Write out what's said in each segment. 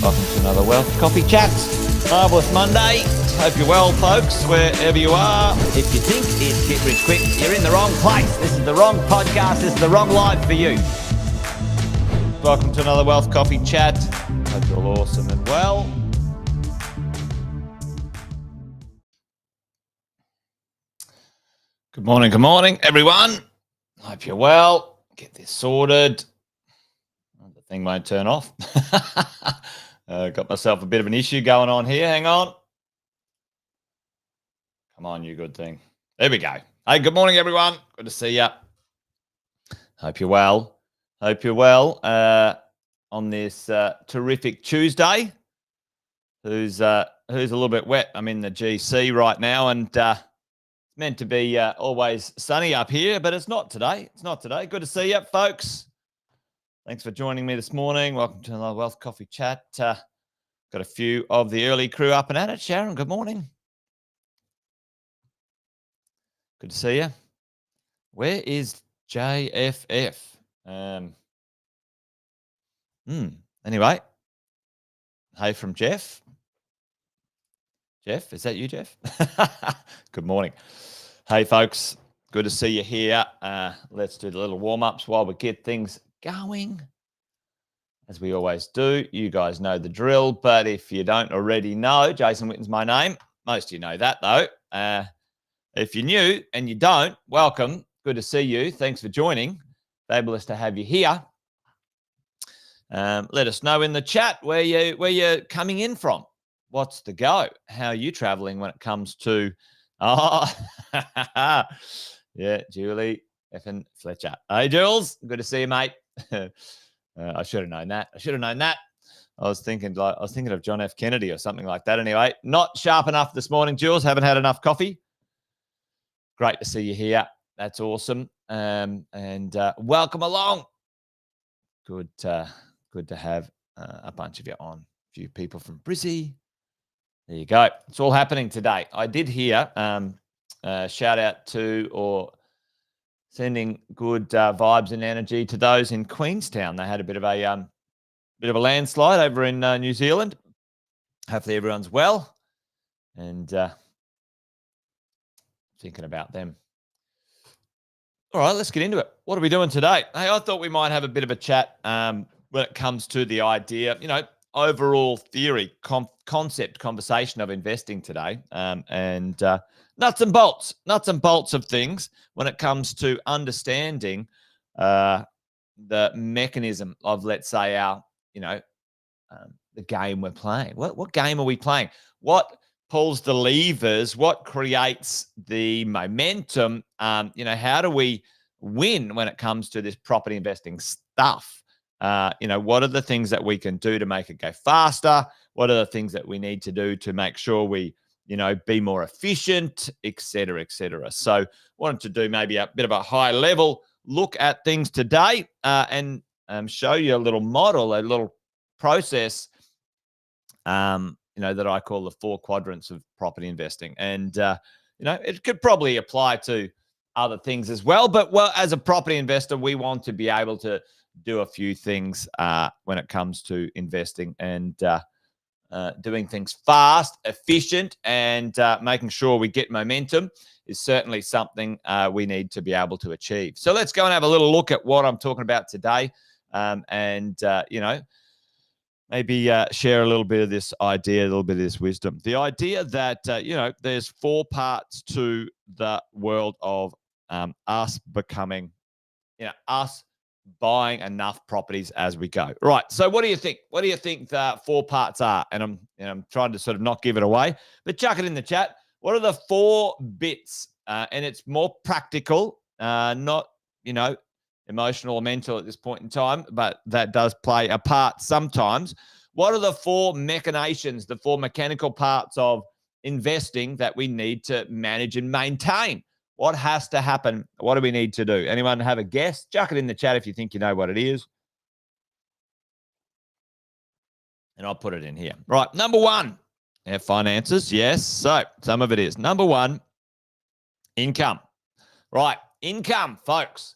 Welcome to another Wealth Coffee Chat. Marvellous Monday. Hope you're well, folks, wherever you are. If you think it's Get Rich Quick, you're in the wrong place. This is the wrong podcast. This is the wrong live for you. Welcome to another Wealth Coffee Chat. Hope you're all awesome and well. Good morning, everyone. Hope you're well. Get this sorted. The thing won't turn off. Got myself a bit of an issue going on here. Hang on. Come on, you good thing. There we go. Hey, good morning, everyone. Good to see you. Hope you're well. On this terrific Tuesday. Who's a little bit wet. I'm in the GC right now, and it's meant to be always sunny up here, but it's not today. Good to see you, folks. Thanks for joining me this morning. Welcome to another Wealth Coffee Chat. Got a few of the early crew up and at it. Sharon, good morning. Good to see you. Where is JFF? Anyway, hey from Jeff. Jeff, is that you, Jeff? Good morning. Hey, folks. Good to see you here. Let's do the little warm-ups while we get things going, as we always do. You guys know the drill, but if you don't already know, Jason Witten's my name. Most of you know that, though. If you're new and you don't, welcome. Good to see you. Thanks for joining. Fabulous to have you here. Let us know in the chat where you're coming in from. What's the go? How are you traveling when it comes to... yeah, Julie effing Fletcher. Hey, Jules. Good to see you, mate. I should have known that. I was thinking of John F. Kennedy or something like that. Anyway, not sharp enough this morning, Jules. Haven't had enough coffee. Great to see you here. That's awesome. And welcome along. Good to have a bunch of you on. A few people from Brizzy. There you go. It's all happening today. I did hear shout out to or sending good vibes and energy to those in Queenstown. They had a bit of a landslide over in New Zealand. Hopefully everyone's well and thinking about them. All right, let's get into it. What are we doing today? Hey, I thought we might have a bit of a chat when it comes to the idea, overall theory, concept, conversation of investing today, and nuts and bolts of things when it comes to understanding the mechanism of, let's say, our, the game we're playing. What game are we playing? What pulls the levers? What creates the momentum? How do we win when it comes to this property investing stuff? What are the things that we can do to make it go faster? What are the things that we need to do to make sure we, be more efficient, et cetera, et cetera. So wanted to do maybe a bit of a high level look at things today and show you a little model, a little process, that I call the 4 quadrants of property investing. And, it could probably apply to other things as well. But, as a property investor, we want to be able to do a few things when it comes to investing and doing things fast, efficient, and making sure we get momentum is certainly something we need to be able to achieve. So let's go and have a little look at what I'm talking about today maybe share a little bit of this idea, a little bit of this wisdom. The idea that, there's 4 parts to the world of us becoming, us buying enough properties as we go. Right. So what do you think? What do you think the 4 parts are? And I'm trying to sort of not give it away, but chuck it in the chat. What are the 4 bits? And it's more practical, not, emotional or mental at this point in time, but that does play a part sometimes. What are the 4 machinations, the 4 mechanical parts of investing that we need to manage and maintain? What has to happen? What do we need to do? Anyone have a guess? Chuck it in the chat if you think you know what it is. And I'll put it in here. Right. Number 1, finances. Yes. So some of it is. Number 1, income. Right. Income, folks.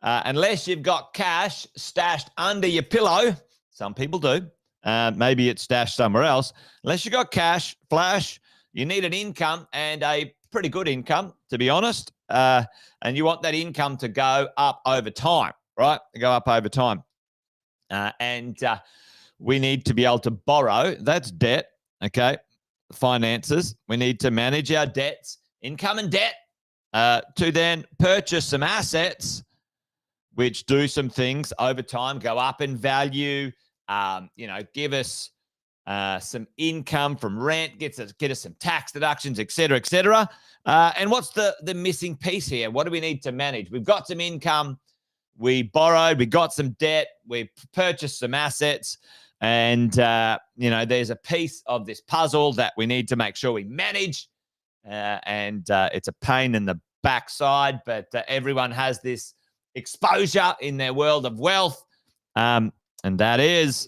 Unless you've got cash stashed under your pillow, some people do. Maybe it's stashed somewhere else. Unless you've got cash, flash, you need an income, and a pretty good income, to be honest. And you want that income to go up over time, right? Go up over time. And we need to be able to borrow. That's debt, okay? Finances. We need to manage our debts, income and debt, to then purchase some assets which do some things over time, go up in value, give us some income from rent, get us some tax deductions, et cetera, et cetera. And what's the missing piece here? What do we need to manage? We've got some income, we borrowed, we got some debt, we purchased some assets, and there's a piece of this puzzle that we need to make sure we manage. And it's a pain in the backside, but everyone has this exposure in their world of wealth, and that is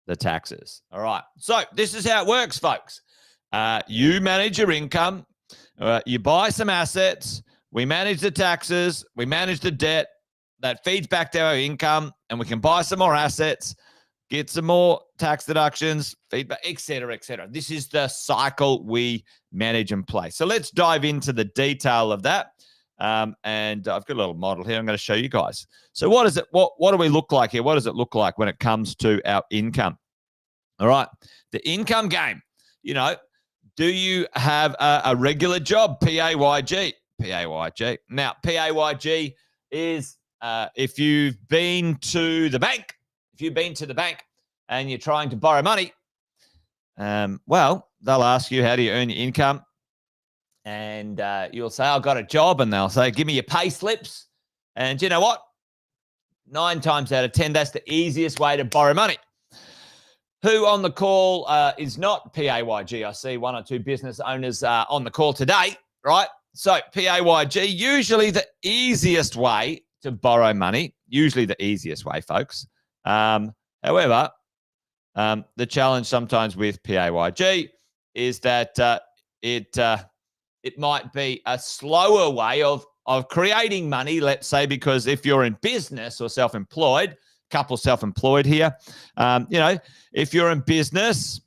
the taxes. All right. So this is how it works, folks. You manage your income, you buy some assets, we manage the taxes, we manage the debt that feeds back to our income, and we can buy some more assets, get some more tax deductions, feedback, et cetera, et cetera. This is the cycle we manage and play. So let's dive into the detail of that. And I've got a little model here I'm going to show you guys. So what is it? What do we look like here? What does it look like when it comes to our income? All right. The income game, do you have a regular job? PAYG. PAYG. Now, PAYG is if you've been to the bank, and you're trying to borrow money, well, they'll ask you, how do you earn your income? And you'll say, I've got a job. And they'll say, give me your pay slips. And you know what? 9 times out of 10, that's the easiest way to borrow money. Who on the call is not PAYG? I see 1 or 2 business owners on the call today, right? So PAYG, usually the easiest way to borrow money, usually the easiest way, folks. However, the challenge sometimes with PAYG is that it might be a slower way of creating money, let's say, because if you're in business or self-employed, couple self-employed here, if you're in business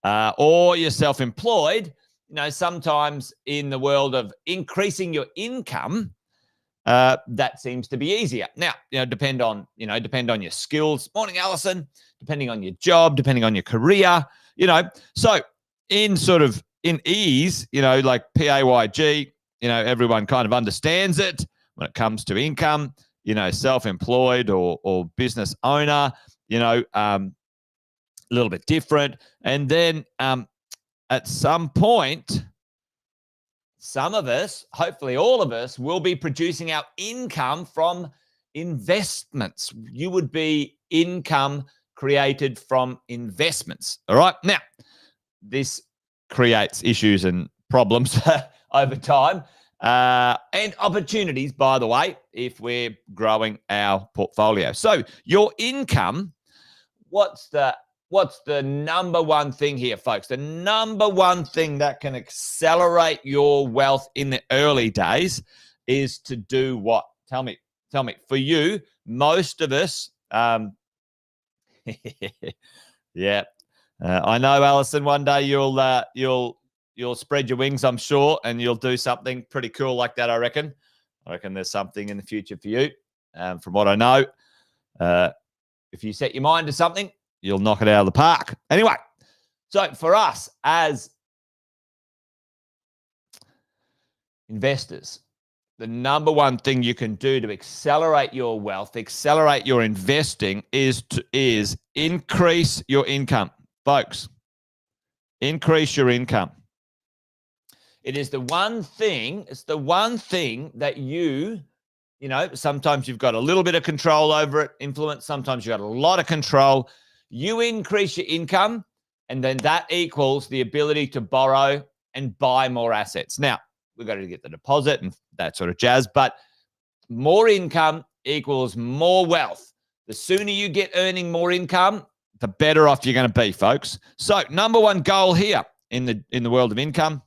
or you're self-employed, sometimes in the world of increasing your income, that seems to be easier. Now, depend on your skills. Morning, Alison. Depending on your job, depending on your career, so in ease, like PAYG, everyone kind of understands it when it comes to income, self-employed or business owner, a little bit different. And then at some point, some of us, hopefully all of us, will be producing our income from investments. You would be income created from investments. All right. Now, this creates issues and problems over time and opportunities, by the way, if we're growing our portfolio. So your income, what's the number one thing here, folks? The number one thing that can accelerate your wealth in the early days is to do what? Tell me. For you, most of us, yeah. I know, Alison, one day you'll spread your wings, I'm sure, and you'll do something pretty cool like that, I reckon. There's something in the future for you. From what I know, if you set your mind to something, you'll knock it out of the park. Anyway, so for us as investors, the number one thing you can do to accelerate your wealth, accelerate your investing is increase your income, folks. Increase your income. It is the one thing, it's the one thing that you know, sometimes you've got a little bit of control over it, influence, sometimes you've got a lot of control. You increase your income, and then that equals the ability to borrow and buy more assets. Now, we've got to get the deposit and that sort of jazz, but more income equals more wealth. The sooner you get earning more income, the better off you're going to be, folks. So, number one goal here in the world of income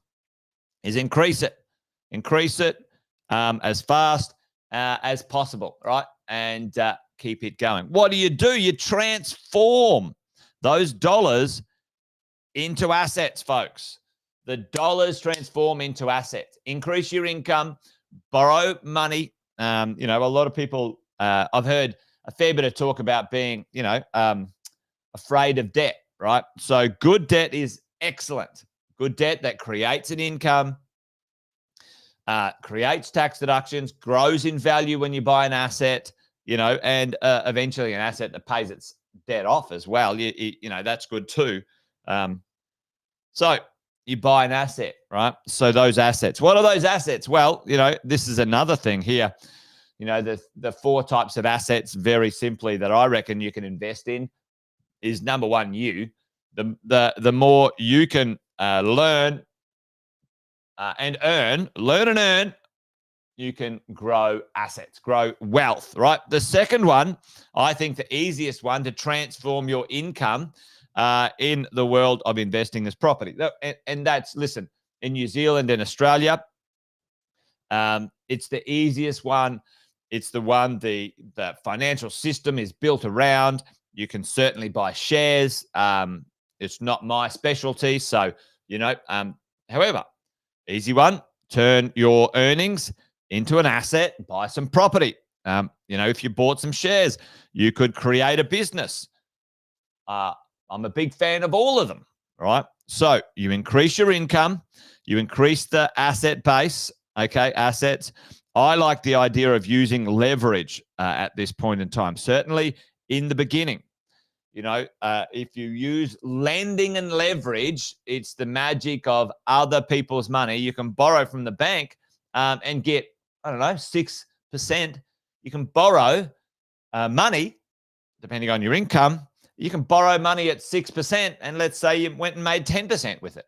is increase it. Increase it as fast as possible, right? And keep it going. What do? You transform those dollars into assets, folks. The dollars transform into assets. Increase your income, borrow money. You know, a lot of people, I've heard a fair bit of talk about being, you know, afraid of debt, right? So good debt is excellent. Good debt that creates an income, creates tax deductions, grows in value when you buy an asset, you know, and eventually an asset that pays its debt off as well. You know, that's good too. So you buy an asset, right? So those assets, what are those assets? Well, you know, this is another thing here. You know, the four types of assets, very simply, that I reckon you can invest in is number one, you. The more you can learn and earn, you can grow assets, grow wealth, right? The second one, I think the easiest one to transform your income in the world of investing is property. And that's, listen, in New Zealand and Australia, it's the easiest one. It's the one the financial system is built around. You can certainly buy shares. It's not my specialty. So, you know, however, easy one, turn your earnings into an asset, buy some property. You know, if you bought some shares, you could create a business. I'm a big fan of all of them, right? So you increase your income, you increase the asset base, okay, assets. I like the idea of using leverage at this point in time, certainly in the beginning. You know, if you use lending and leverage, it's the magic of other people's money. You can borrow from the bank and get, I don't know, 6%. You can borrow money, depending on your income. You can borrow money at 6%, and let's say you went and made 10% with it.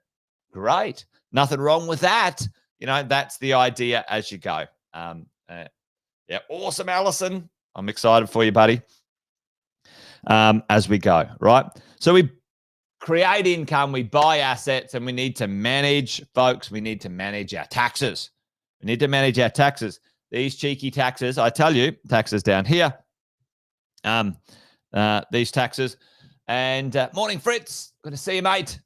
Great. Nothing wrong with that. You know, that's the idea as you go. Yeah, awesome, Allison. I'm excited for you, buddy. As we go, right? So we create income, we buy assets, and we need to manage, folks, we need to manage our taxes. We need to manage our taxes. These cheeky taxes, I tell you, taxes down here. These taxes. And morning, Fritz. Good to see you, mate.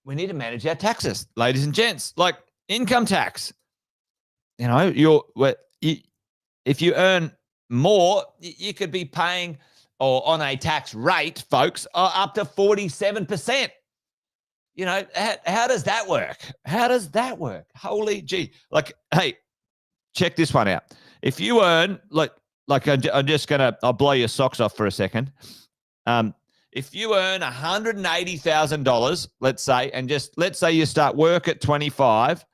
We need to manage our taxes, ladies and gents. Like income tax. You know, if you earn more, you could be paying, or on a tax rate, folks, up to 47%. You know, how does that work? How does that work? Holy gee. Like, hey, check this one out. If you earn, I'm just going to, I'll blow your socks off for a second. If you earn $180,000, let's say, and just let's say you start work at 25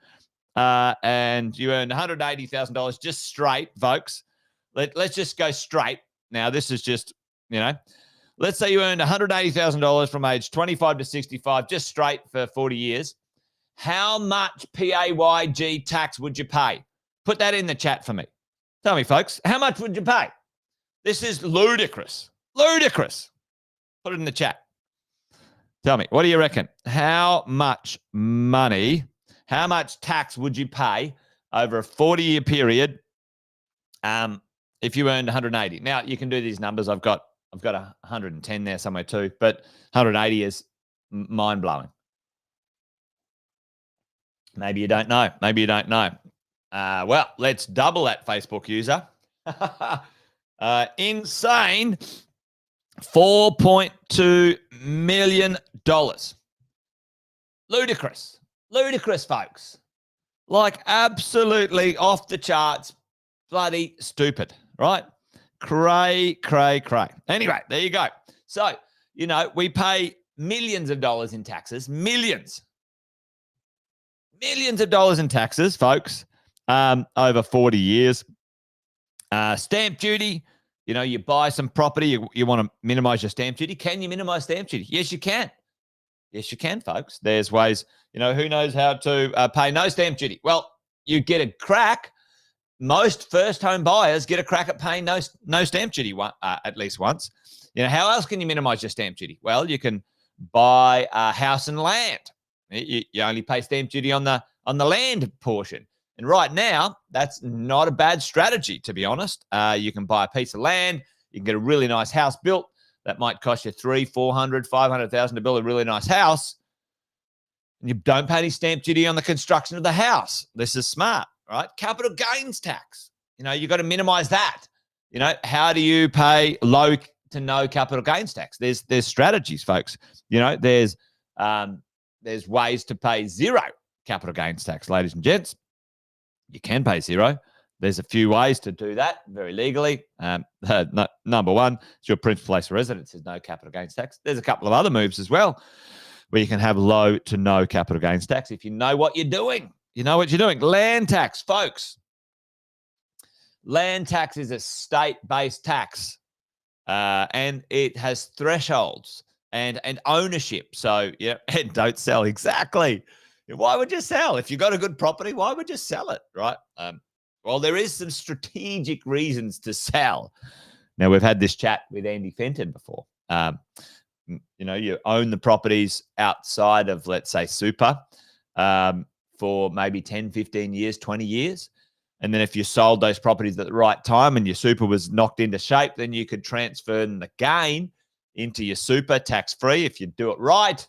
and you earn $180,000 just straight, folks. Let's just go straight. Now, this is just, you know, let's say you earned $180,000 from age 25 to 65, just straight for 40 years. How much PAYG tax would you pay? Put that in the chat for me. Tell me, folks, how much would you pay? This is ludicrous. Ludicrous. Put it in the chat. Tell me, what do you reckon? How much money, how much tax would you pay over a 40-year period if you earned 180? Now, you can do these numbers. I've got 110 there somewhere too, but 180 is mind-blowing. Maybe you don't know. Maybe you don't know. Well, let's double that, Facebook user. Insane. $4.2 million. Ludicrous. Ludicrous, folks. Like absolutely off the charts, bloody stupid, right? Cray. Anyway, there you go. So, we pay millions of dollars in taxes, millions of dollars in taxes, folks, over 40 years. Stamp duty, you buy some property, you want to minimize your stamp duty. Can you minimize stamp duty? Yes, you can. Yes, you can, folks. There's ways, who knows how to pay no stamp duty? Well, you get a crack. Most first home buyers get a crack at paying no stamp duty at least once. How else can you minimize your stamp duty? Well, you can buy a house and land. You only pay stamp duty on the land portion. And right now, that's not a bad strategy, to be honest. You can buy a piece of land. You can get a really nice house built. That might cost you $300,000, $400,000, $500,000 to build a really nice house. And you don't pay any stamp duty on the construction of the house. This is smart, right? Capital gains tax. You've got to minimize that. How do you pay low to no capital gains tax? There's strategies, folks. There's ways to pay zero capital gains tax, ladies and gents. You can pay zero. There's a few ways to do that very legally. Number one, it's your principal place of residence. There's no capital gains tax. There's a couple of other moves as well where you can have low to no capital gains tax if you know what you're doing. You know what you're doing. Land tax, folks. Land tax is a state-based tax, and it has thresholds and ownership. So, and don't sell. Exactly. Why would you sell? If you've got a good property, why would you sell it, right? Well, there is some strategic reasons to sell. Now, we've had this chat with Andy Fenton before. You own the properties outside of, let's say, super for maybe 10, 15 years, 20 years. And then if you sold those properties at the right time and your super was knocked into shape, then you could transfer the gain into your super tax-free if you do it right.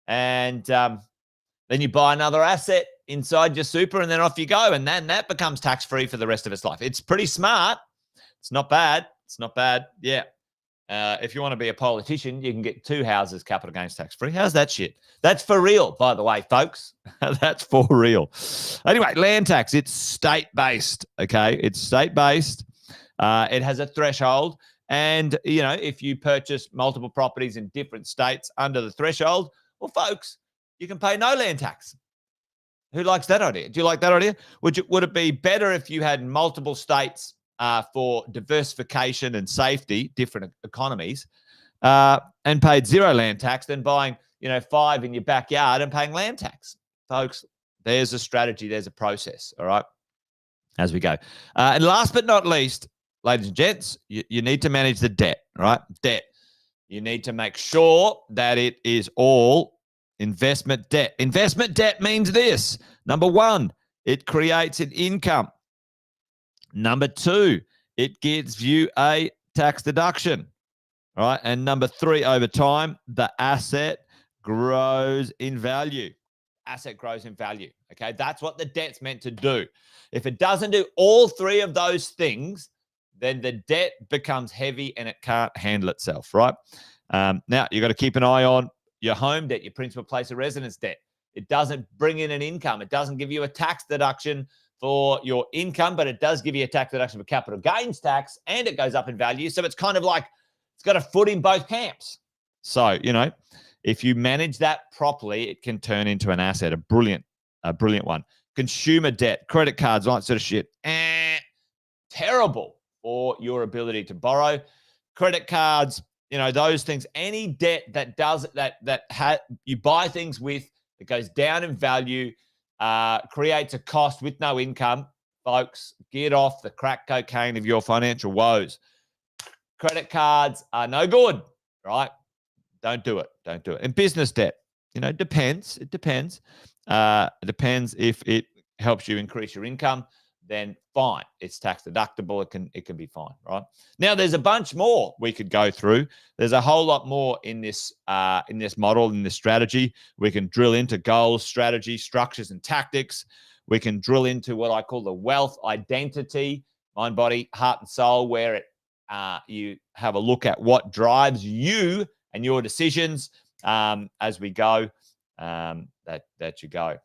And then you buy another asset inside your super and then off you go. And then that becomes tax-free for the rest of its life. It's pretty smart. It's not bad. Yeah. If you want to be a politician, you can get 2 houses capital gains tax-free. How's that shit? That's for real, by the way, folks. That's for real. Anyway, land tax, it's state-based, okay? It's state-based. It has a threshold. And, if you purchase multiple properties in different states under the threshold, well, folks, you can pay no land tax. Who likes that idea? Do you like that idea? Would it be better if you had multiple states for diversification and safety, different economies, and paid zero land tax than buying, 5 in your backyard and paying land tax? Folks, there's a strategy. There's a process, all right, as we go. And last but not least, ladies and gents, you need to manage the debt, right? Debt. You need to make sure that it is all investment debt. Investment debt means this. Number one, it creates an income. Number two, it gives you a tax deduction. All right. And number three, over time, the asset grows in value. Asset grows in value. Okay. That's what the debt's meant to do. If it doesn't do all three of those things, then the debt becomes heavy and it can't handle itself. Right. Now, you've got to keep an eye on your home debt, your principal place of residence debt. It doesn't bring in an income. It doesn't give you a tax deduction for your income, but it does give you a tax deduction for capital gains tax, and it goes up in value. So it's kind of like it's got a foot in both camps. So, if you manage that properly, it can turn into an asset, a brilliant one. Consumer debt, credit cards, all that sort of shit. Terrible for your ability to borrow. Credit cards, those things, any debt that does you buy things with, it goes down in value, creates a cost with no income. Folks, get off the crack cocaine of your financial woes. Credit cards are no good, right? Don't do it. And business debt, depends. It depends. It depends if it helps you increase your income, then fine. It's tax deductible. It can be fine, right? Now, there's a bunch more we could go through. There's a whole lot more in this model, in this strategy. We can drill into goals, strategy, structures, and tactics. We can drill into what I call the wealth identity, mind, body, heart, and soul, where you have a look at what drives you and your decisions as we go. That you go.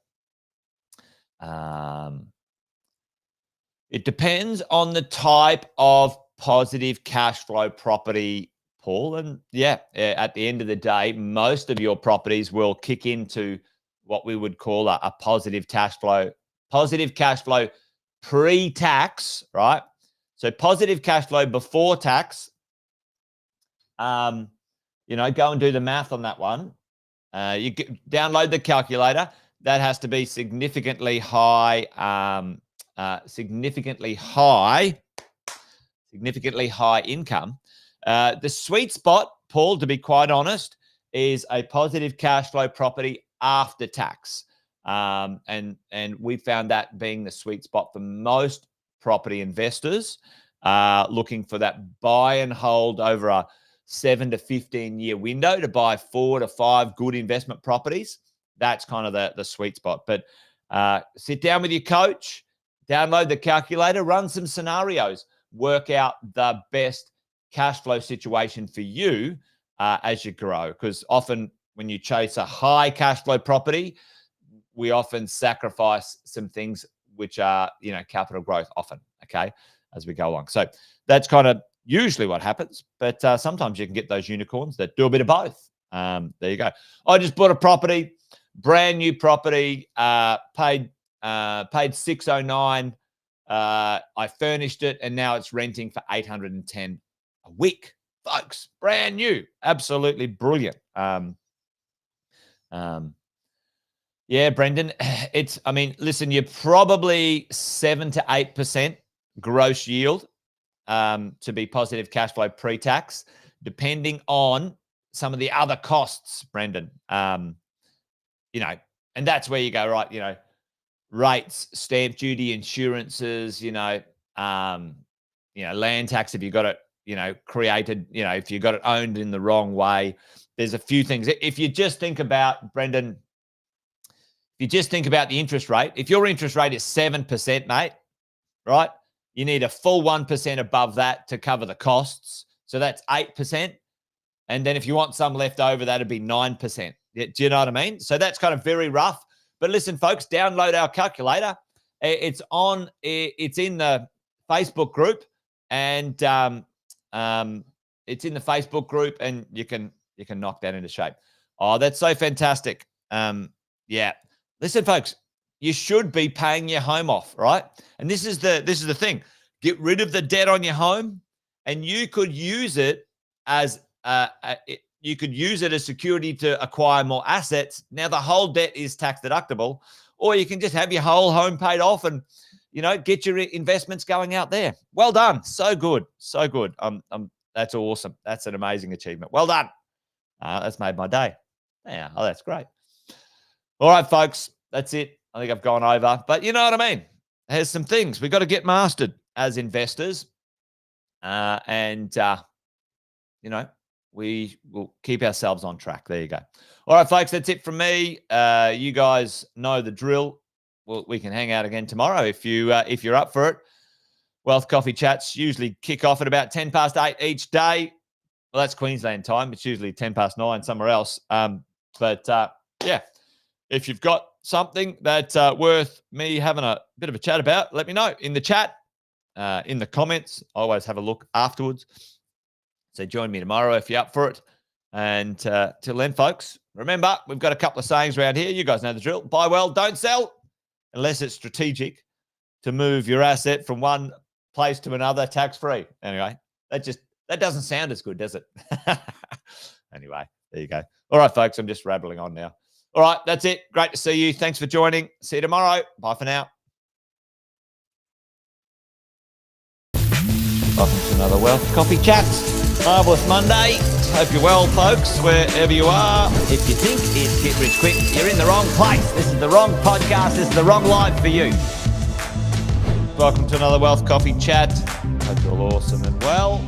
It depends on the type of positive cash flow property, Paul. And yeah, at the end of the day, most of your properties will kick into what we would call a positive cash flow pre-tax, right? So positive cash flow before tax. Go and do the math on that one. Download the calculator. That has to be significantly high income. The sweet spot, Paul, to be quite honest, is a positive cash flow property after tax. And we found that being the sweet spot for most property investors looking for that buy and hold over a 7 to 15 year window to buy 4 to 5 good investment properties. That's kind of the sweet spot. But sit down with your coach, download the calculator, run some scenarios, work out the best cash flow situation for you as you grow. Because often when you chase a high cash flow property, we often sacrifice some things which are, capital growth often, okay, as we go along. So that's kind of usually what happens. But sometimes you can get those unicorns that do a bit of both. There you go. I just bought a property, brand new property, paid $609. I furnished it, and now it's renting for $810 a week, folks. Brand new, absolutely brilliant. Yeah, Brendan, listen, you're probably 7 to 8% gross yield to be positive cash flow pre-tax, depending on some of the other costs, Brendan. And that's where you go, right? Rates, stamp duty, insurances, land tax if you got it, created, if you got it owned in the wrong way. There's a few things. If you just think about, Brendan, the interest rate, if your interest rate is 7%, mate, right, you need a full 1% above that to cover the costs. So that's 8%. And then if you want some left over, that'd be 9%. Do you know what I mean? So that's kind of very rough. But listen, folks, download our calculator. It's in the Facebook group, and it's in the Facebook group, and you can knock that into shape. Oh, that's so fantastic. Yeah. Listen, folks, you should be paying your home off, right? And this is the thing. Get rid of the debt on your home, and you could use it as security to acquire more assets. Now, the whole debt is tax deductible, or you can just have your whole home paid off and, get your investments going out there. Well done. So good. So good. That's awesome. That's an amazing achievement. Well done. That's made my day. Yeah. Oh, that's great. All right, folks. That's it. I think I've gone over, but you know what I mean? There's some things we've got to get mastered as investors. We will keep ourselves on track. There you go. All right, folks, that's it from me. You guys know the drill. We can hang out again tomorrow if you're up for it. Wealth Coffee Chats usually kick off at about 10 past 8 each day. Well, that's Queensland time. It's usually 10 past 9 somewhere else. Yeah, if you've got something that's worth me having a bit of a chat about, let me know in the chat, in the comments. I always have a look afterwards. So join me tomorrow if you're up for it. And till then, folks, remember, we've got a couple of sayings around here. You guys know the drill. Buy well, don't sell, unless it's strategic to move your asset from one place to another tax-free. Anyway, that doesn't sound as good, does it? Anyway, there you go. All right, folks, I'm just rambling on now. All right, that's it. Great to see you. Thanks for joining. See you tomorrow. Bye for now. Welcome to another Wealth Coffee Chats. Marvellous Monday. Hope you're well, folks, wherever you are. If you think it's Get Rich Quick, you're in the wrong place. This is the wrong podcast. This is the wrong live for you. Welcome to another Wealth Coffee Chat. Hope you're all awesome and well.